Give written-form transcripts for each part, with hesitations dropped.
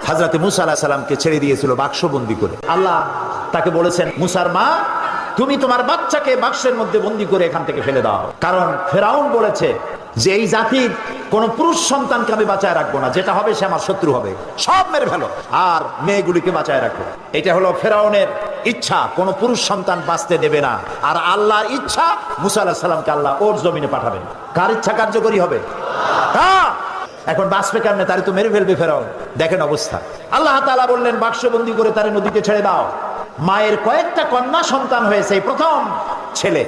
হযরতে মুসা আলাইহিস সালামকে ছেড়ে দিয়েছিল বাক্সবন্দি করে। আল্লাহ তাকে বলেছেন, মুসার মা, তুমি তোমার বাচ্চাকে বাক্সের মধ্যে বন্দি করে এখান থেকে ফেলে দাও, কারণ ফেরাউন বলেছে যে এই জাতির কোন পুরুষ সন্তানকে আমি বাঁচায় রাখবো না, যেটা হবে সে আমার শত্রু হবে, সব মেরে ফেলো আর মেয়েগুলিকে বাঁচায় রাখো। এটা হলো ফেরাউনের ইচ্ছা, কোন পুরুষ সন্তান বাঁচতে দেবে না। আর আল্লাহর ইচ্ছা, মুসা আলাইহিস সালামকে আল্লাহ ওর জমিনে পাঠাবেন। কার ইচ্ছা কার্যকরী হবে? এখন বাঁচবে কেমনে? তারে তো মেরে ফেলবে ফেরাউন। দেখেন অবস্থা। আল্লাহ তাআলা বললেন, বাক্সবন্দি করে তারে নদীতে ছেড়ে দাও। মায়ের কয়েকটা কন্যা সন্তান হয়েছে, প্রথম ছেলে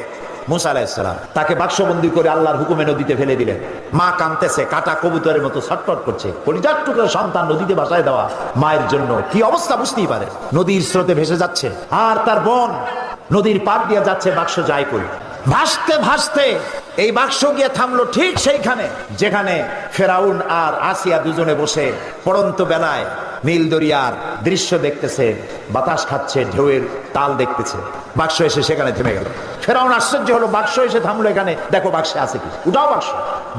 মুসা আলাইহিস সালাম, তাকে বাক্সবন্দি করে আল্লাহর হুকুমে নদীতে ফেলে দিলেন। মা কাঁদতেছে, কাটা কবুতরের মতো ছটফট করছে। কলিজার টুকরো সন্তান নদীতে ভাসায় দেওয়া মায়ের জন্য কি অবস্থা বুঝতেই পারে। নদীর স্রোতে ভেসে যাচ্ছে, আর তার বোন নদীর পাড় দিয়ে যাচ্ছে, বাক্স যায় কই। ভাসতে ভাসতে এই বাক্স গিয়ে থামলো ঠিক সেইখানে যেখানে ফেরাউন আর আসিয়া দুজনে বসে পড়ন্ত বেলায় নীল দরিয়ার দৃশ্য দেখতেছে, বাতাস খাচ্ছে, ঢেউয়ের তাল দেখতেছে। বাক্স এসে সেখানে থেমে গেল। ফেরাউন আশ্চর্য হলো, বাক্স এসে থামলো এখানে, দেখো বাক্সে আছে কি, উঠাও বাক্স।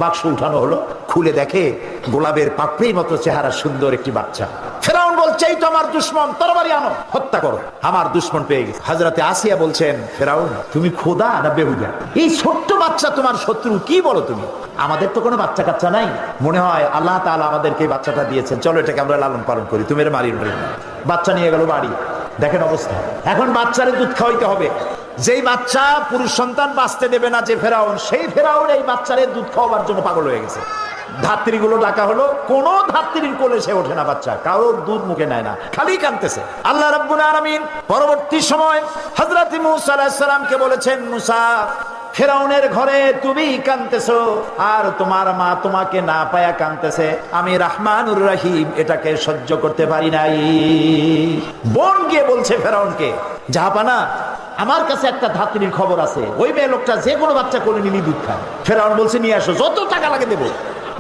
বাক্স উঠানো হলো, খুলে দেখে গোলাপের পাপড়ির মতো চেহারা সুন্দর একটি বাচ্চা। ফেরাউন বলছে, এই তো আমার দুশমন, তরবারি আনো, হত্যা করো, আমার দুশমন পেয়ে গেছে। হযরতে আসিয়া বলছেন, ফেরাউন তুমি খোদা না বেহুদা? এই ছোট্ট বাচ্চা তোমার শত্রু, কি বলো তুমি? আমাদের তো কোনো বাচ্চা কাচ্চা নাই, মনে হয় আল্লাহ তাআলা আমাদেরকে এই বাচ্চাটা দিয়েছেন, চলো এটাকে আমরা লালন পালন করি, তুমি এর মারিয়ে না। বাচ্চা নিয়ে গেল বাড়ি। দেখেন অবস্থা। এখন বাচ্চারে দুধ খাওয়াইতে হবে। যেই বাচ্চা পুরুষ সন্তান বাঁচতে দেবে না যে ফেরাউন, সেই ফেরাউন এই বাচ্চারে দুধ খাওয়াবার জন্য পাগল হয়ে গেছে। ধাত্রীগুলো ডাকা হলো, কোন ধাত্রীর কোলে সে ওঠে না, বাচ্চা কারোর দুধ মুখে নেয় না, খালি কাঁদতেছে। আল্লাহ রাব্বুল আলামিন পরবর্তী সময় হযরত মুসা আলাইহিস সালামকে বলেছেন, মুসা, ফেরাউনের ঘরে তুমি কাঁদতেছো আর তোমার মা তোমাকে না পায়া কাঁদতেছে, আমি রহমানুর রহিম এটাকে সহ্য করতে পারি নাই। বোন গিয়ে বলছে ফেরাউনকে, জাহাপানা, আমার কাছে একটা ধাত্রীর খবর আছে, ওই মেয়ে লোকটা যে কোনো বাচ্চা কোলে নিলি দুধ খায়। ফেরাউন বলছে, নিয়ে আসো, যত টাকা লাগে দেবো।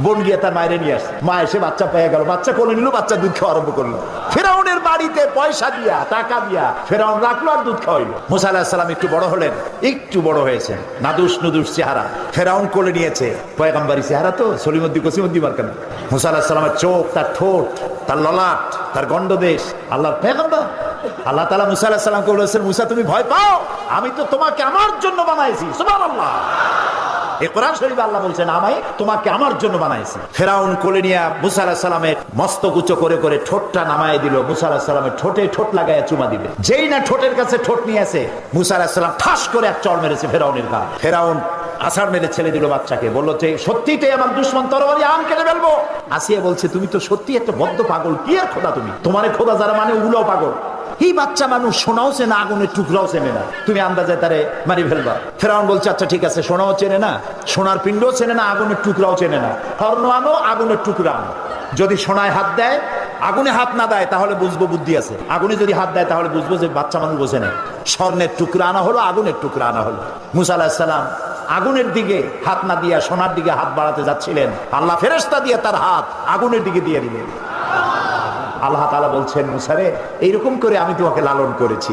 বোন গিয়ে তার মায়ের নিয়ে আসে, মা এসে বাচ্চা পেয়ে গেল, বাচ্চা কোলে নিল, বাচ্চা দুধ খাওয়া আরম্ভ করলো। ফেরাউনের বাড়িতে পয়সা দিয়া, টাকা দিয়া ফেরাউন রাখলো আর দুধ খাওয়াইলো। মুসা আলাইহিস সালাম একটু বড় হলেন, একটু বড় হয়েছেন, নাদুস নুদুস চেহারা, ফেরাউন কোলে নিয়েছে, পয়গম্বরী চেহারা তো, সলিমুদ্দি কসিমুদ্দি মার্কা না। মুসা আলাইহিস সালামের চোখ, তার ঠোঁট, তার ললাট, তার গন্ডদেশ, আল্লাহর পয়গম্বর। আল্লাহ তাআলা মুসা আলাইহিস সালামকে বলেছেন, মুসা তুমি ভয় পাও, আমি তো তোমাকে আমার জন্য বানাইছি। সুবহানাল্লাহ। এই কোরআন শরীফে আল্লাহ বলছেন, আমি তোমাকে আমার জন্য বানাইছি। ফেরাউন কোলে নিয়ে মুসা আলাইহিস সালামের মস্তক উঁচু করে করে ঠোঁটটা নামায় দিল। মুসা আলাইহিস সালামের ঠোঁটে ঠোঁট লাগায় চুমা দিবে। যেই না ঠোঁটের কাছে ঠোঁট নিয়ে আসে, মুসা আলাইহিস সালাম ঠাস করে এক চড় মেরেছে ফেরাউনের গা। ফেরাউন আছাড় মেরে ছেড়ে দিল বাচ্চাকে, বললো যে সত্যিই তো আমার দুশমন, তরবারি আম কেটে ফেলবো। আসিয়া বলছে, তুমি তো সত্যি একটা বদ্ধ পাগল, কি আর খোদা তুমি, তোমার খোদা যারা মানে ওগুলোও পাগল। এই বাচ্চা মানুষ সোনাও চেনে, আগুনের টুকরাও চেনে না, তুমি আন্দাজে তারে মারি ফেলবা। ফেরাউন বলছে, আচ্ছা ঠিক আছে, সোনাও চেনে না, সোনার পিণ্ডও চেনে না, আগুনের টুকরাও চেনে না, স্বর্ণ আনো, আগুনের টুকরা আনো। যদি সোনায় হাত দেয়, আগুনে হাত না দেয়, তাহলে বুঝবো বুদ্ধি আছে। আগুনে যদি হাত দেয়, তাহলে বুঝবো যে বাচ্চা মানুষ বোঝে না। স্বর্ণের টুকরা আনা হলো, আগুনের টুকরা আনা হলো। মুসা আলাইহিস সালাম আগুনের দিকে হাত না দিয়া সোনার দিকে হাত বাড়াতে যাচ্ছিলেন, আল্লাহ ফেরেশতা দিয়ে তার হাত আগুনের দিকে দিয়ে দিলেন। আল্লাহ তাআলা বলছেন, মুসা রে, এইরকম করে আমি তোমাকে লালন করেছি।